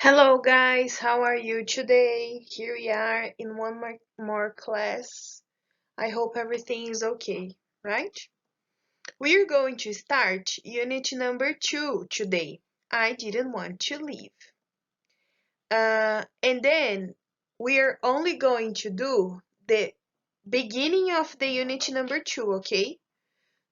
Hello guys, how are you today? Here we are in one more class. I hope everything is okay, right? We are going to start unit number 2 today. I didn't want to leave. And then we are only going to do the beginning of the unit number 2, okay?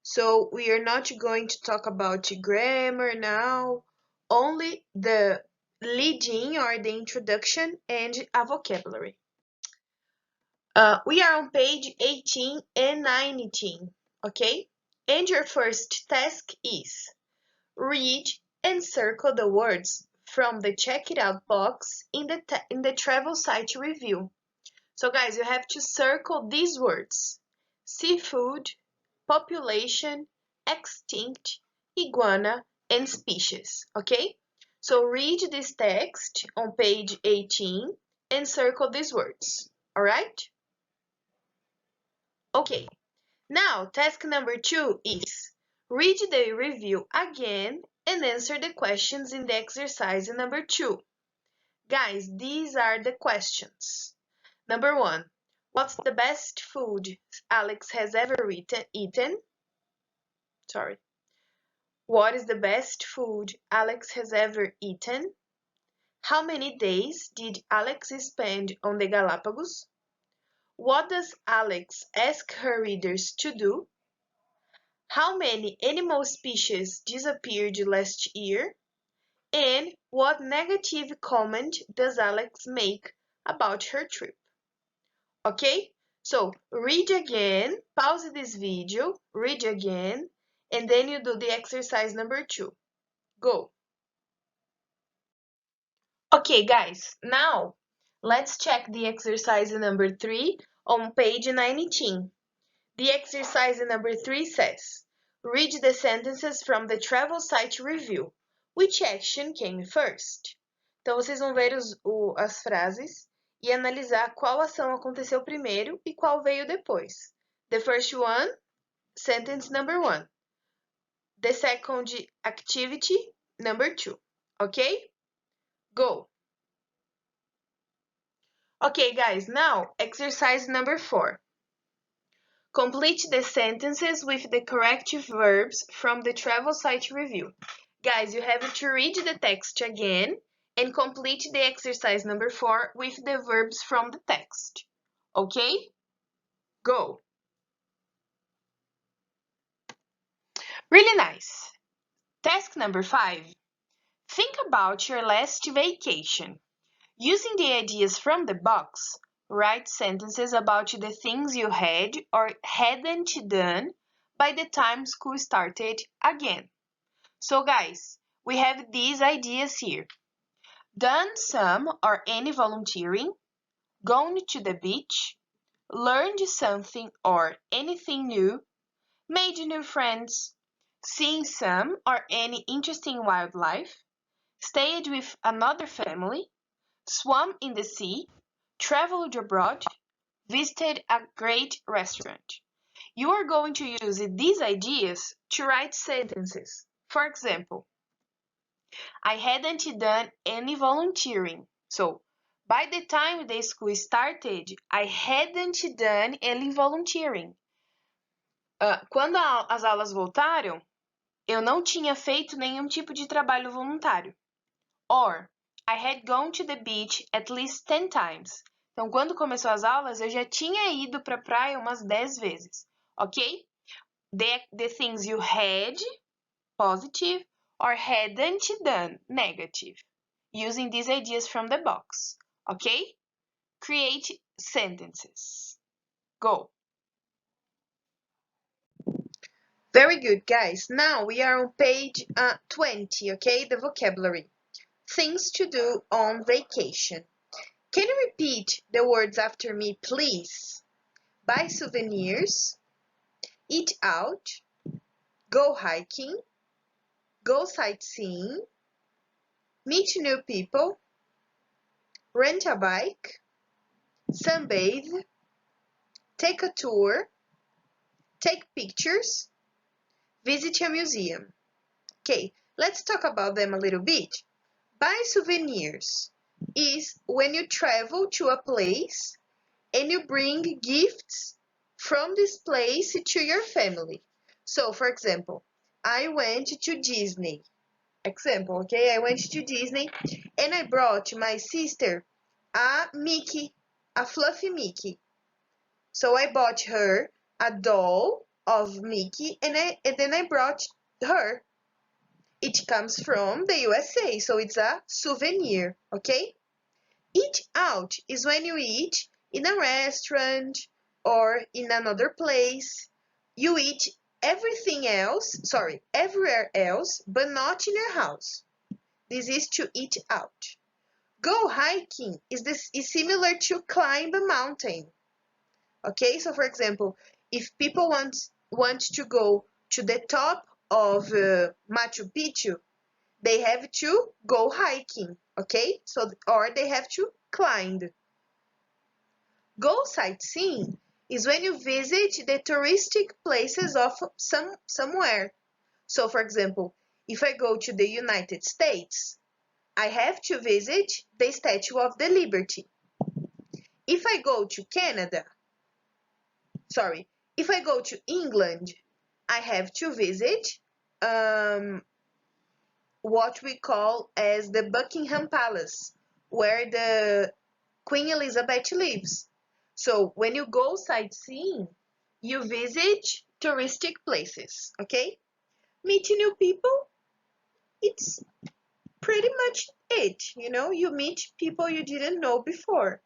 So we are not going to talk about grammar now, only the leading or the introduction and a vocabulary. We are on page 18 and 19, okay? And your first task is read and circle the words from the check it out box in the travel site review. So guys, you have to circle these words: seafood, population, extinct, iguana, and species, okay? So read this text on page 18 and circle these words, all right? Okay, now task number 2 is read the review again and answer the questions in the exercise number 2. Guys, these are the questions. Number 1, what's the best food Alex has ever eaten? Sorry. What is the best food Alex has ever eaten? How many days did Alex spend on the Galapagos? What does Alex ask her readers to do? How many animal species disappeared last year? And what negative comment does Alex make about her trip? Okay? So read again, pause this video, read again, and then you do the exercise number 2. Go! Okay, guys, now let's check the exercise number 3 on page 19. The exercise number 3 says, read the sentences from the travel site review. Which action came first? Então, vocês vão ver as frases e analisar qual ação aconteceu primeiro e qual veio depois. The first one, sentence number 1. The second activity, number 2. Okay? Go! Okay, guys, now exercise number 4. Complete the sentences with the corrective verbs from the travel site review. Guys, you have to read the text again and complete the exercise number 4 with the verbs from the text. Okay? Go! Really nice! Task number 5. Think about your last vacation. Using the ideas from the box, write sentences about the things you had or hadn't done by the time school started again. So guys, we have these ideas here. Done some or any volunteering, gone to the beach, learned something or anything new, made new friends, seen some or any interesting wildlife, stayed with another family, swam in the sea, traveled abroad, visited a great restaurant. You are going to use these ideas to write sentences. For example, I hadn't done any volunteering. So, by the time the school started, I hadn't done any volunteering. Quando as aulas voltaram, eu não tinha feito nenhum tipo de trabalho voluntário. Or, I had gone to the beach at least 10 times. Então, quando começou as aulas, eu já tinha ido para a praia umas 10 vezes. Ok? The things you had, positive, or hadn't done, negative. Using these ideas from the box. Okay? Create sentences. Go! Very good, guys. Now we are on page 20, okay? The vocabulary. Things to do on vacation. Can you repeat the words after me, please? Buy souvenirs, eat out, go hiking, go sightseeing, meet new people, rent a bike, sunbathe, take a tour, take pictures, visit a museum. Okay, let's talk about them a little bit. Buy souvenirs is when you travel to a place and you bring gifts from this place to your family. So, for example, I went to Disney. Example, okay? I went to Disney and I brought my sister a Mickey, a fluffy Mickey. So I bought her a doll of Mickey and then I brought her. It comes from the USA, so it's a souvenir, okay? Eat out is when you eat in a restaurant or in another place. You eat everywhere else, but not in your house. This is to eat out. Go hiking is similar to climb a mountain. Okay, so for example, if people want to go to the top of Machu Picchu, they have to go hiking, okay? So, or they have to climb. Go sightseeing is when you visit the touristic places of somewhere. So, for example, if I go to the United States, I have to visit the Statue of the Liberty. If I go to if I go to England, I have to visit what we call as the Buckingham Palace, where the Queen Elizabeth lives. So when you go sightseeing, you visit touristic places, okay? Meeting new people, it's pretty much it, you meet people you didn't know before.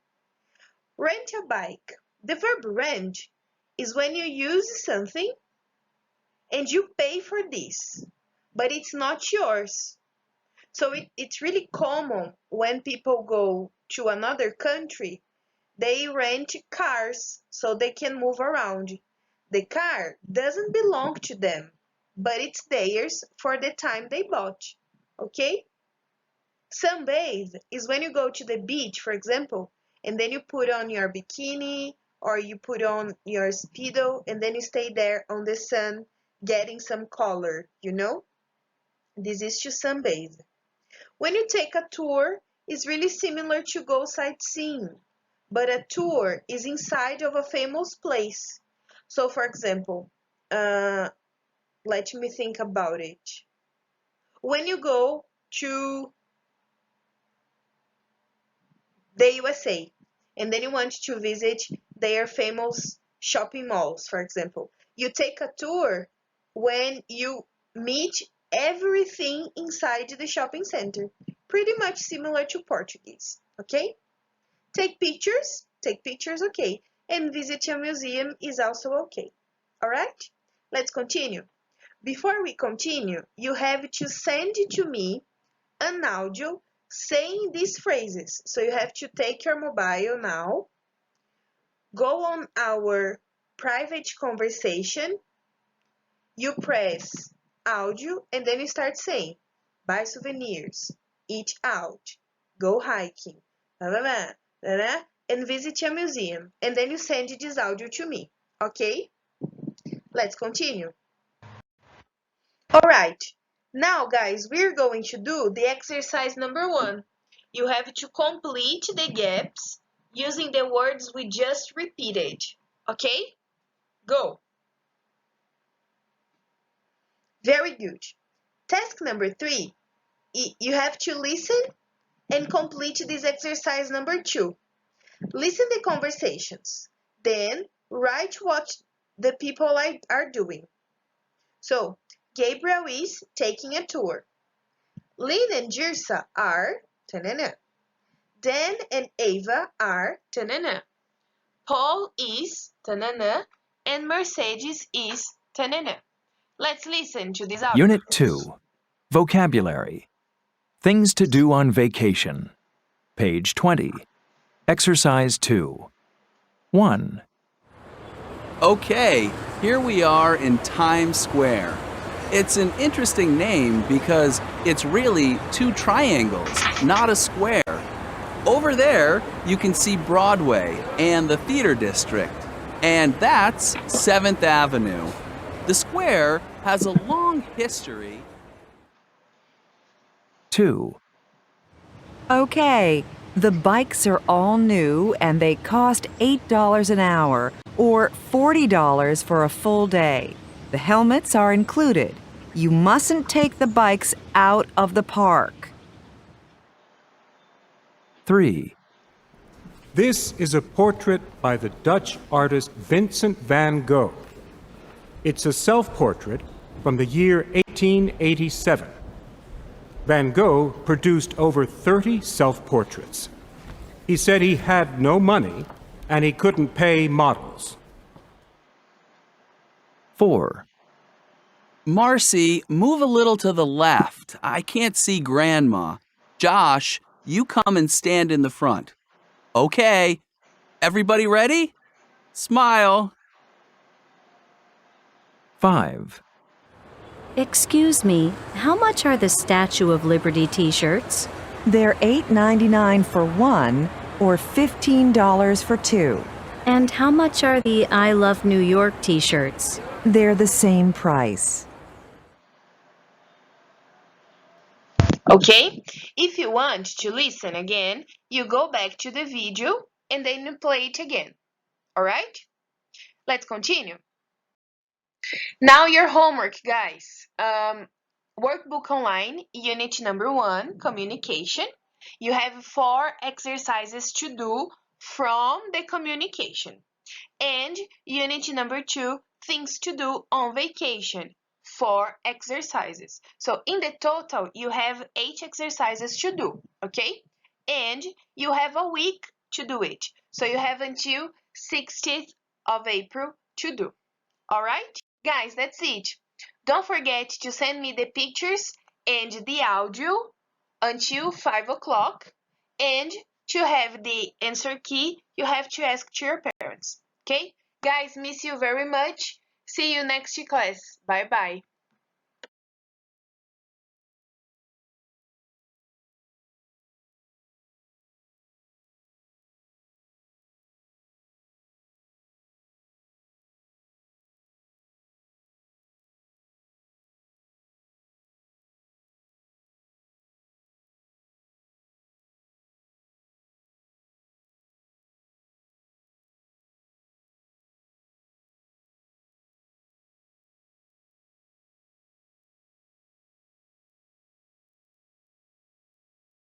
Rent a bike. The verb rent is when you use something and you pay for this, but it's not yours. So it's really common when people go to another country, they rent cars so they can move around. The car doesn't belong to them, but it's theirs for the time they bought. Okay? Sunbathe is when you go to the beach, for example, and then you put on your bikini or you put on your Speedo and then you stay there on the sun getting some color, This is to sunbathe. When you take a tour, it's really similar to go sightseeing, but a tour is inside of a famous place. So, for example, let me think about it. When you go to the USA and then you want to visit their famous shopping malls, for example, you take a tour when you meet everything inside the shopping center. Pretty much similar to Portuguese, okay? Take pictures, okay. And visit a museum is also okay. All right? Let's continue. Before we continue, you have to send to me an audio saying these phrases. So you have to take your mobile now, go on our private conversation, you press audio, and then you start saying, buy souvenirs, eat out, go hiking, blah, blah, blah, blah, blah, and visit a museum. And then you send this audio to me, okay? Let's continue. All right. Now, guys, we're going to do the exercise number 1. You have to complete the gaps using the words we just repeated. Okay? Go. Very good. Task number 3. You have to listen and complete this exercise number 2. Listen the conversations. Then write what the people are doing. So, Gabriel is taking a tour. Lynn and Jirsa are ta-na-na. Dan and Ava are ta-na-na. Paul is ta-na-na. And Mercedes is ta-na-na. Let's listen to this audio. Unit 2. Vocabulary. Things to do on vacation. Page 20. Exercise 2. 1. Okay, here we are in Times Square. It's an interesting name because it's really 2 triangles, not a square. Over there, you can see Broadway and the Theater District, and that's 7th Avenue. The square has a long history. 2. Okay, the bikes are all new and they cost $8 an hour or $40 for a full day. The helmets are included. You mustn't take the bikes out of the park. 3. This is a portrait by the Dutch artist Vincent van Gogh. It's a self-portrait from the year 1887. Van Gogh produced over 30 self-portraits. He said he had no money and he couldn't pay models. 4. Marcy, move a little to the left. I can't see Grandma. Josh, you come and stand in the front. Okay. Everybody ready? Smile. 5. Excuse me, how much are the Statue of Liberty t-shirts? They're $8.99 for one or $15 for two. And how much are the I Love New York t-shirts? They're the same price. Okay? If you want to listen again, you go back to the video and then you play it again. Alright? Let's continue. Now your homework, guys. Workbook online, unit number 1, communication. You have 4 exercises to do from the communication. And unit number 2, things to do on vacation, 4 exercises. So in the total, you have 8 exercises to do, okay? And you have a week to do it. So you have until 16th of April to do. All right? Guys, that's it. Don't forget to send me the pictures and the audio until 5 o'clock. And to have the answer key, you have to ask to your parents. Okay? Guys, miss you very much. See you next class. Bye-bye.